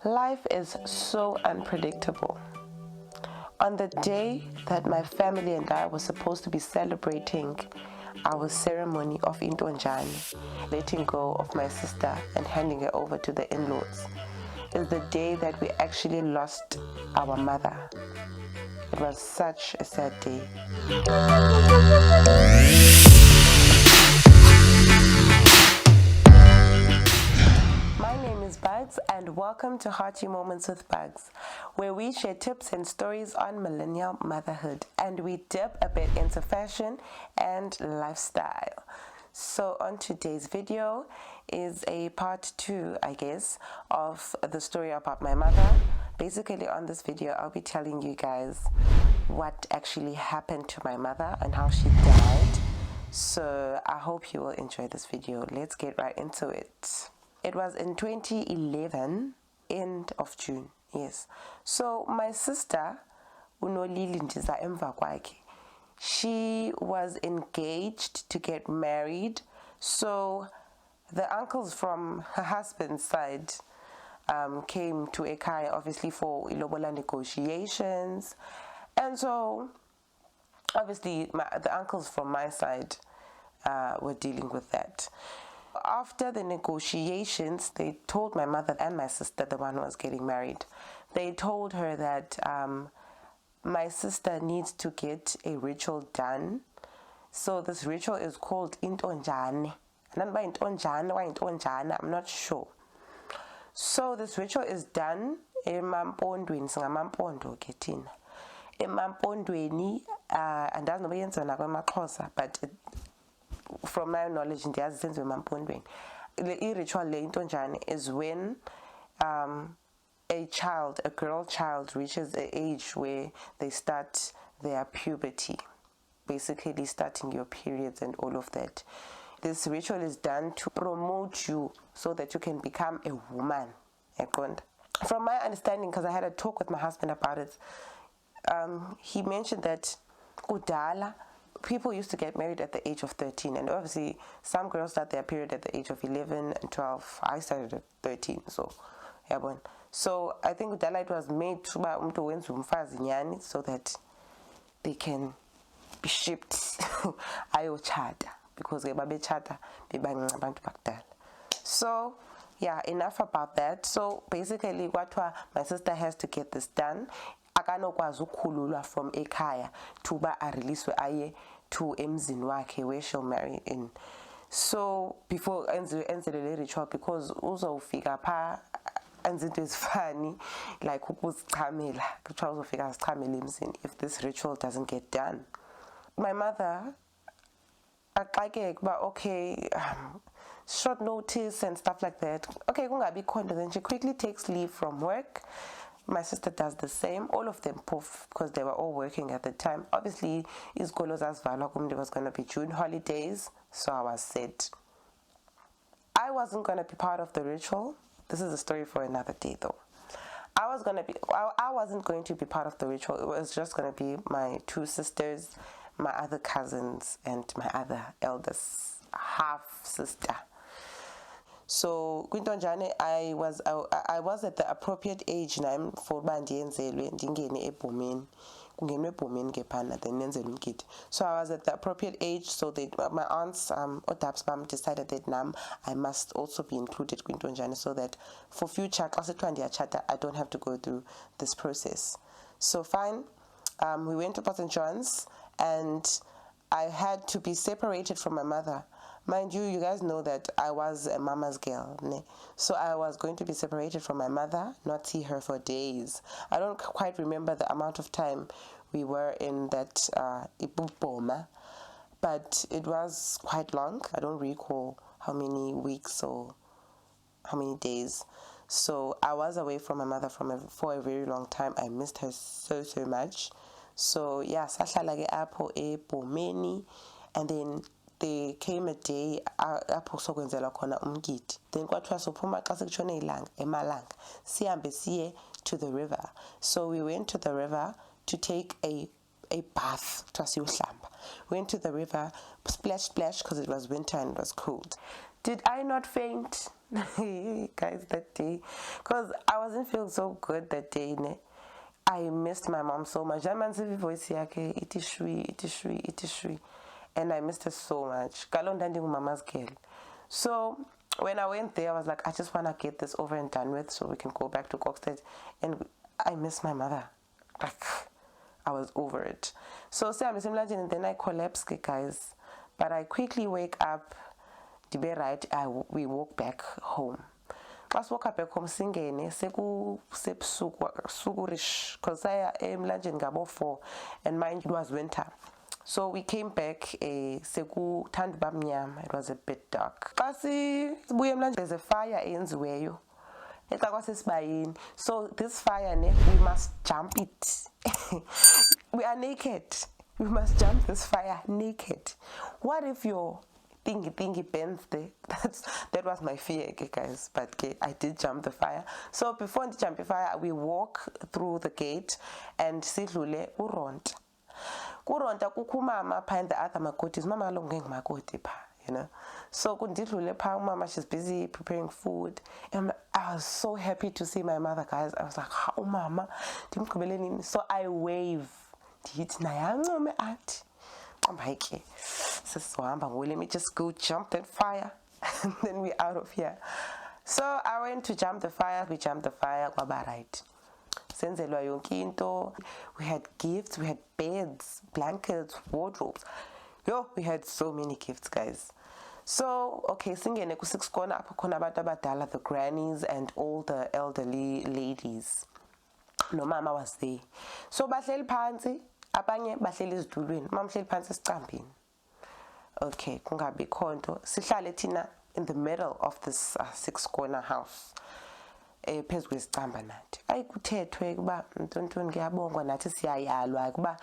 Life is so unpredictable. On the day that my family and I were supposed to be celebrating our ceremony of intonjane, letting go of my sister and handing her over to the in-laws, is the day that we actually lost our mother. It was such a sad day. My name is Buggz, and welcome to Hearty Moments with Buggz, where we share tips and stories on millennial motherhood, and we dip a bit into fashion and lifestyle. So on today's video is a part 2, I guess, of the story about my mother. Basically on this video, I'll be telling you guys what actually happened to my mother and how she died. So I hope you will enjoy this video. Let's get right into it. It was in 2011, end of June, yes. So my sister, Unolili Ndiza emva kwakhe, she was engaged to get married. So the uncles from her husband's side came to ekhaya, obviously for ilobola negotiations. And so obviously the uncles from my side were dealing with that. After the negotiations, they told my mother and my sister, the one who was getting married, they told her that my sister needs to get a ritual done. So this ritual is called intonjane. I'm not sure. So this ritual is done emampondweni, singamampondo ke thina. Emampondweni, andazi noba yenziwa nakwamaXhosa, but from my knowledge, ndiyazi senziwe emampondweni. The ritual le intonjane is when a girl child reaches an age where they start their puberty, basically starting your periods and all of that. This ritual is done to promote you so that you can become a woman. From my understanding, because I had a talk with my husband about it, he mentioned that kudala, people used to get married at the age of 13, and obviously some girls start their period at the age of 11 and 12. I started at 13, so yeah. So I think kudala it was made so that they can be shipped ayochata, because babechata bebancinci abantu bakudala. So yeah, enough about that. So basically what my sister has to get this done. Akanokwazi ukukhululwa from ekhaya tuba ariliswe aye to emzini wakhe where she'll marry in. So before enze le ritual, because uzofika pha enze into ezifani like ukuzichamela, kuthiwa uzofika azichamele emzini if this ritual doesn't get done. My mother axakeke kuba okay, short notice and stuff like that. Okay, kungabi khona. Then she quickly takes leave from work. My sister does the same. All of them poof, because they were all working at the time. Obviously, izikolo zazivalwa kum, there was going to be June holidays, so I was set. I wasn't going to be part of the ritual. This is a story for another day, though. I wasn't going to be part of the ritual. It was just going to be my two sisters, my other cousins, and my other eldest half sister. So kwintonjane, I was at the appropriate age now for bandiyenzelwe ndingene ebhomeni, kungenwe ebhomeni ke phana, then nenzelwe umgidi. So I was at the appropriate age, so my aunts odabs mom decided that I must also be included kwintonjane, so that for future xa sethiwa ndiyatshata I don't have to go through this process. So fine, we went to Port St. John's, and I had to be separated from my mother. Mind you, you guys know that I was a mama's girl, ne? So I was going to be separated from my mother, not see her for days. I don't quite remember the amount of time we were in that ibuboma, but it was quite long. I don't recall how many weeks or how many days. So I was away from my mother for a very long time. I missed her so much. So yeah, sahlala ke apho ebhomeni, and then there came a day apho sokwenzela khona umgidi. Then kwathiwa sophuma xa sekutshone ilanga emalanga sihambe siye to the river. So we went to the river to take a bath. We went to the river, splash because it was winter and it was cold. Did I not faint? Guys, that day, because I wasn't feeling so good that day, ne? I missed my mom so much. That man's voice yake, it is shri, and I missed her so much. Mama's girl. So when I went there, I was like, I just want to get this over and done with so we can go back to Kokstad. And I missed my mother. Like, I was over it. So and then I collapsed, guys. But I quickly wake up. We walk back home. As woke up back home singene sukurish because I am lunching gabo 4 and mind it was winter. So we came back seku thandba mnyama. It was a bit dark. There's a fire enziweyo. So this fire, we must jump it. We are naked. We must jump this fire naked. What if your thingy bends there? That was my fear, okay, guys. But I did jump the fire. So before the jump the fire, we walk through the gate and sidlule uronta. Kuronta kukumama behind the other makotis. Mama longeng makoti pa, you know. So kundidlule pa, mama, she's busy preparing food. And I was so happy to see my mother, guys. I was like, oh mama. So I wave. Let me just go jump that fire and then we're out of here. So I went to jump the fire. We jumped the fire. We had gifts, we had beds, blankets, wardrobes. We had so many gifts, guys. So okay, singene ku 6 corner apho khona abantu abadala, the grannies and all the elderly ladies. No mama was there. So bahleli phansi, abanye bahleli ezidulweni. Mama hleli phansi esicambini. Okay, kungabi khonto. Sihlale thina in the middle of this 6 corner house. Phezu kwesicamba nathi. Ayikuthethwe kuba ntontoni ngiyabongwa nathi siyayalwa kuba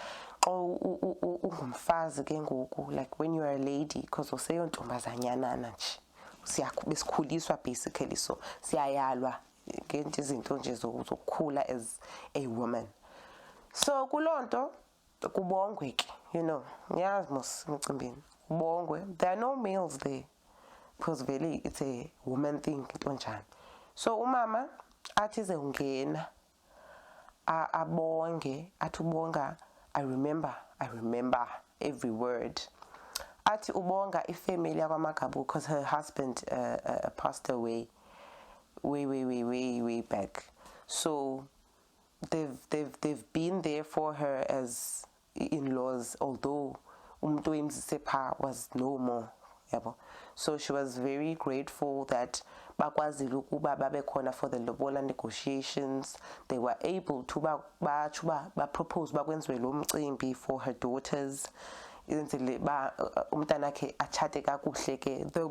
ungumfazi ke ngoku, like when you are a lady, because useyontombazanyana nje. Besikhuliswa basically, so siyayalwa ngento izinto nje zokukhula as a woman. So kulonto kubongwe ke, you know, ngiyazi mos emcimbini kubongwe. There are no males there because really it's a woman thing ntonjani. So umama athi ze ungena abonge, atubonga. I remember every word. Athi ubonga ifamily yakwamagabu because her husband passed away way back. So they've been there for her as in-laws, although umuntu emzisepha was no more. So she was very grateful that bakwazile ukuba babe khona for the lobola negotiations. They were able to propose bakwenziwe lo mcimbi for her daughters. The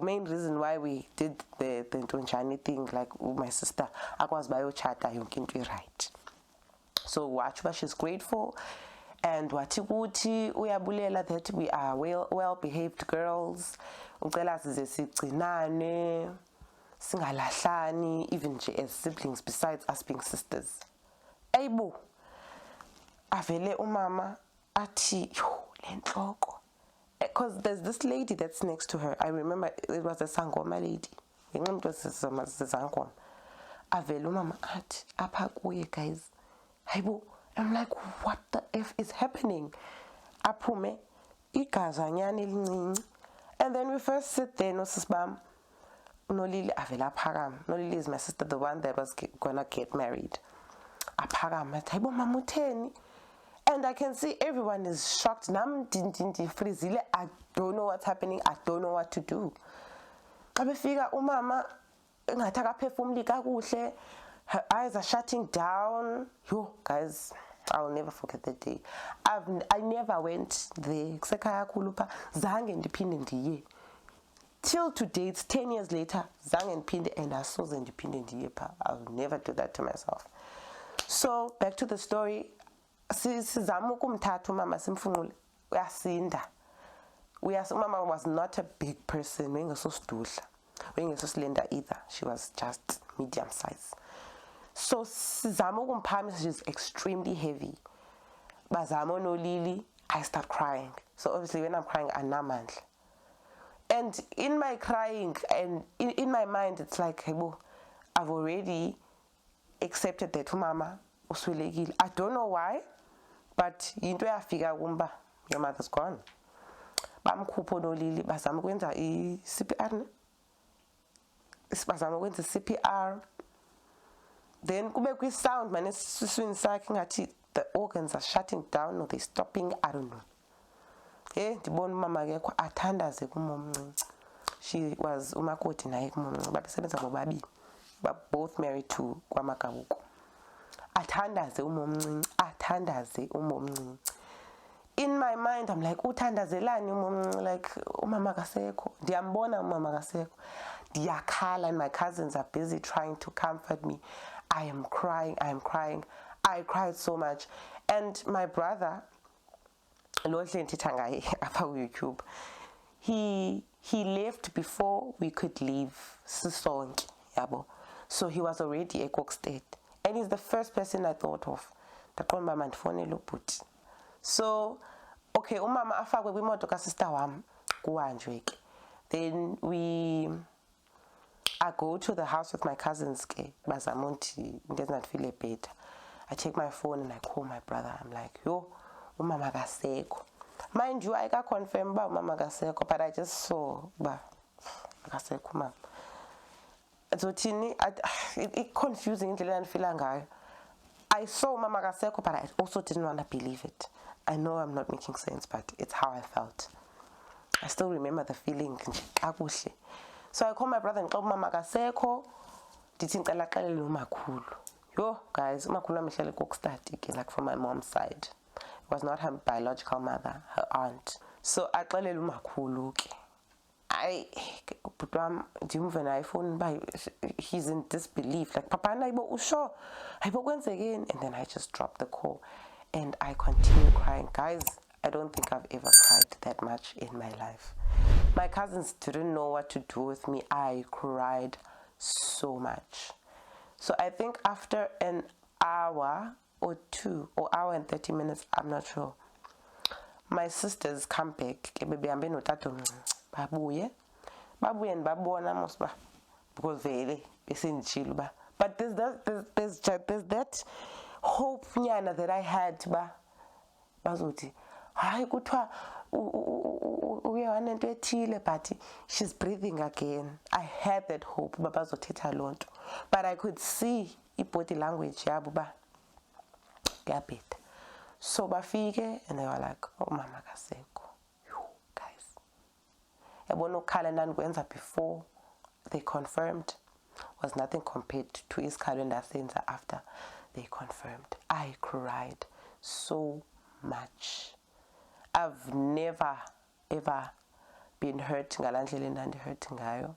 main reason why we did the ntonjani thing, like my sister, akwazi bayochata yonke into right. So wachuba, she's grateful. And wathi kuthi uyabulela that we are well behaved girls. Ucela size sigcinane, singalahlani, even as siblings besides us being sisters. Ayibo avele umama athi lenhloko, because there's this lady that's next to her. I remember it was a sangoma lady. Avele umama athi apha kuye, guys. Ayibo, I'm like, what the F is happening? Aphume igazanyana elincinci. And then we first sit there, no sisbam, Nolili avela phakama. Nolili is my sister, the one that was gonna get married. Aphakama, ayibo mama utheni? And I can see everyone is shocked. Nam frizile. I don't know what's happening. I don't know what to do. Kabefika umama ngathi akaphefumuli kakuhle. Her eyes are shutting down. Yo, guys, I'll never forget that day. I never went there. Kusekhaya khulupha zange ndiphinde ndiye. Till today, it's 10 years later, zange ndiphinde and asoze ndiphinde ndiye pha. I'll never do that to myself. So back to the story. Sizama ukumthatha umama simfunqule. Uyasinda. Umama was not a big person. Wengesosidudla. Wengesosilenda either. She was just medium size. So sizama ukumphamisa, she's extremely heavy. Bazama nolili, I start crying. So obviously when I'm crying, anamandla. And in my crying and in my mind, it's like, hey, I've already accepted that mama uswelekile. I don't know why, but into yafika kumba your mother's gone. Bamkhupha nolili bazama ukwenza i-CPR ne? Bazama ukwenza i-CPR. Then kube kwi-sound man esiswini sakhe ngathi the organs are shutting down or they're stopping, I don't know. Ndibona umama akekho athandaze kumomncinci. She was umakoti naye kumomncinci babesebenza bobabili. Both married to kwaMagabuko. Athandaze umomncinci. In my mind I'm like uthandazelani umomncinci, like umama kasekho. Ndiyambona umama kasekho. Ndiyakhala and my cousins are busy trying to comfort me. I am crying. I cried so much. And my brother, YouTube, he left before we could leave Sisonke, yabo. So he was already at Cook State. And he's the first person I thought of. So, okay, umama afakwe kwimoto sister wam kuhanjwe. Then I go to the house with my cousins, bazamonti does not feel better. I check my phone and I call my brother. I'm like, yo, umama kasekho. Mind you, I got confirmed about umama kasekho, but I just saw kasekho mama. So it confusing indlela ndifila ngayo. I saw umama kasekho, but I also didn't want to believe it. I know I'm not making sense, but it's how I felt. I still remember the feeling. So I called my brother and told Mama kasekho. Ndithi ngicela xelele umakhulu. Yo guys, umakhulu amehlele kokustati, like from my mom's side. It was not her biological mother, her aunt. So I axelele umakhulu ke. But ndimve naye phone by he's in disbelief, like papa nayibo usho hayibo kwenzekeni, and then I just dropped the call and I continue crying. Guys, I don't think I've ever cried that much in my life. My cousins didn't know what to do with me. I cried so much. So I think after an hour or two, or hour and 30 minutes, I'm not sure, my sisters come back. Babuye and babona mosba because but there's that hope nyana that I had bazuti hayi kuthiwa uyanento ethile but she's breathing again. I had that hope babazothetha lonto, but I could see body language yabo kuyabheda. So bafike and they were like, oh mama kasekho. Guys, yabona ukhala endandikwenza before they confirmed was nothing compared to isikhalo endasenza after they confirmed. I cried so much. I've never ever been hurt ngalandlela endandihurt ngayo.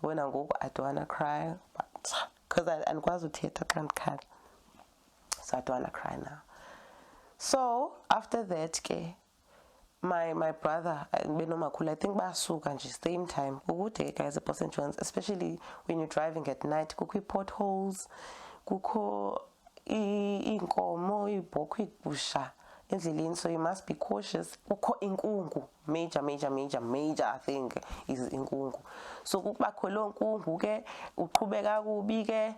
Yabona ngoku I don't wanna cry, but because andikwazi uthetha xa ndikhala, so I don't wanna cry now. So after that my brother and benomakhulu, I think basuka nje same time. Ukude guys at St. John's, especially when you're driving at night, kukho potholes, kukho inkomo, ibhokhwe, igusha endleleni, so you must be cautious. Kukho inkungu, major I think is inkungu. So kukubakho lo nkungu ke uqhubeka kubi ke,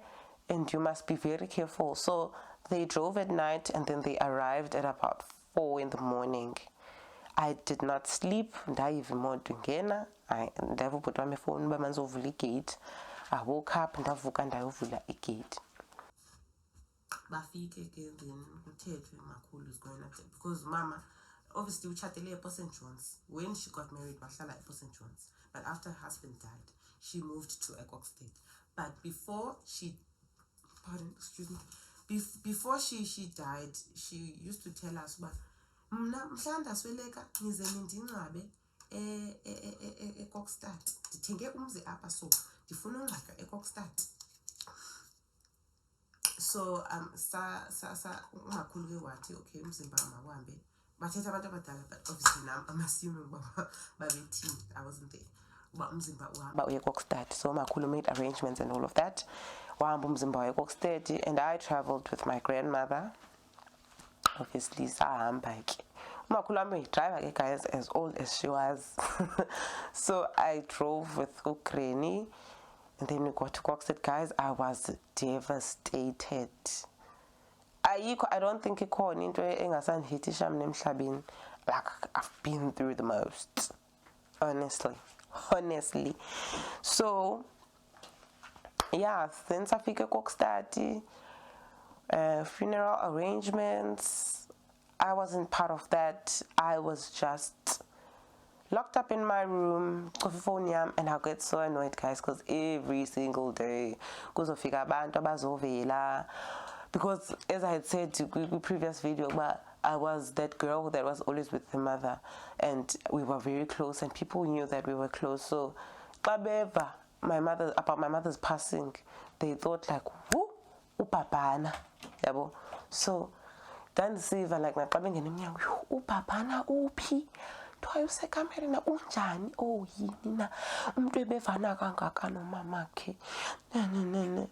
and you must be very careful. So they drove at night and then they arrived at about 4 in the morning. I did not sleep. Ndayiva imoto ingena, ndava ubhuti wami efoni uba manizovula igate. I woke up ndavuka ndayovula igate. Bafike ke then kuthethwe makhulu is going up because mama obviously utshatele at St. John's. When she got married wahlala at St. John's, but after her husband died she moved to Ecox State. But before she before she died, she used to tell us about mna mhlanda sweleka ngize ndingcwabe eCoxstad, ndithenge umzi apha, so ndifuna ungcwaba eCoxstad. So sa umakhulu ke wathi okay umzimba mawuhambe bathetha abantu abadala, but obviously now I'm assuming babethini, I wasn't there, uba umzimba uhamba uye eCoxstad. So umakhulu made arrangements and all of that, wahamba umzimba uye eCoxstad, and I traveled with my grandmother. Obviously sahamba ke driver, guys, as old as she was. So I drove with Ukraini, and then we got to Coxet, guys. I was devastated. I don't think ikhona into engasandihitisha mina emhlabeni. Like, I've been through the most, honestly. So yeah, since I figured Kokstati, funeral arrangements, I wasn't part of that. I was just locked up in my room, and I get so annoyed, guys, because every single day kuzofika abantu abazovela, because as I had said in the previous video, but I was that girl that was always with her mother, and we were very close, and people knew that we were close. So about my mother's passing, they thought like, who upapana, yabo. So then siva like my papa ngene emnyango, upapana uphi? Twayusekamere na unjani? Oh yini na umuntu ebevana kangaka nomamakhe.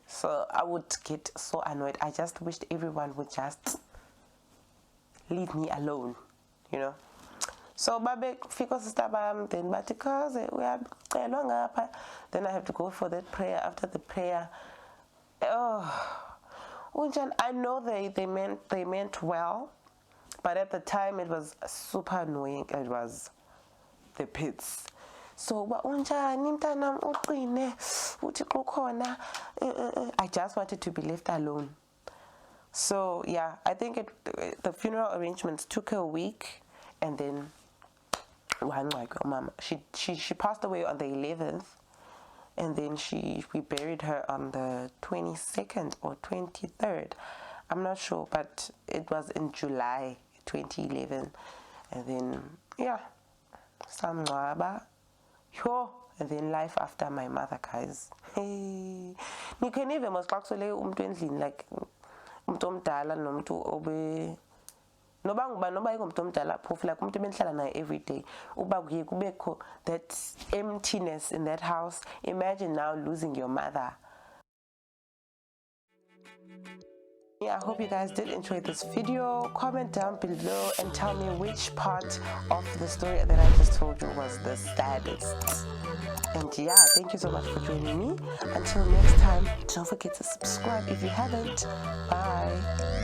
So I would get so annoyed. I just wished everyone would just leave me alone, you know. So babe fika sister bam, then bathi cause we are ngapha. Then I have to go for that prayer. After the prayer, unjani, I know they meant well, but at the time it was super annoying. It was the pits. So unjani mntanam uqine uthi kukhona. I just wanted to be left alone. So yeah, I think the funeral arrangements took her a week, and then mama, she passed away on the 11th, and then we buried her on the 22nd or 23rd. I'm not sure, but it was in July 2011. And then yeah, samngcwaba, and then life after my mother, guys. Hey, you can even most actually like umuntu omdala nomuntu obe noba ingumuntu omdala phofu, like umuntu benhlala naye every day, uba kuye kubekho that emptiness in that house. Imagine now losing your mother. Yeah, I hope you guys did enjoy this video. Comment down below and tell me which part of the story that I just told you was the saddest. And yeah, thank you so much for joining me. Until next time, don't forget to subscribe if you haven't. Bye.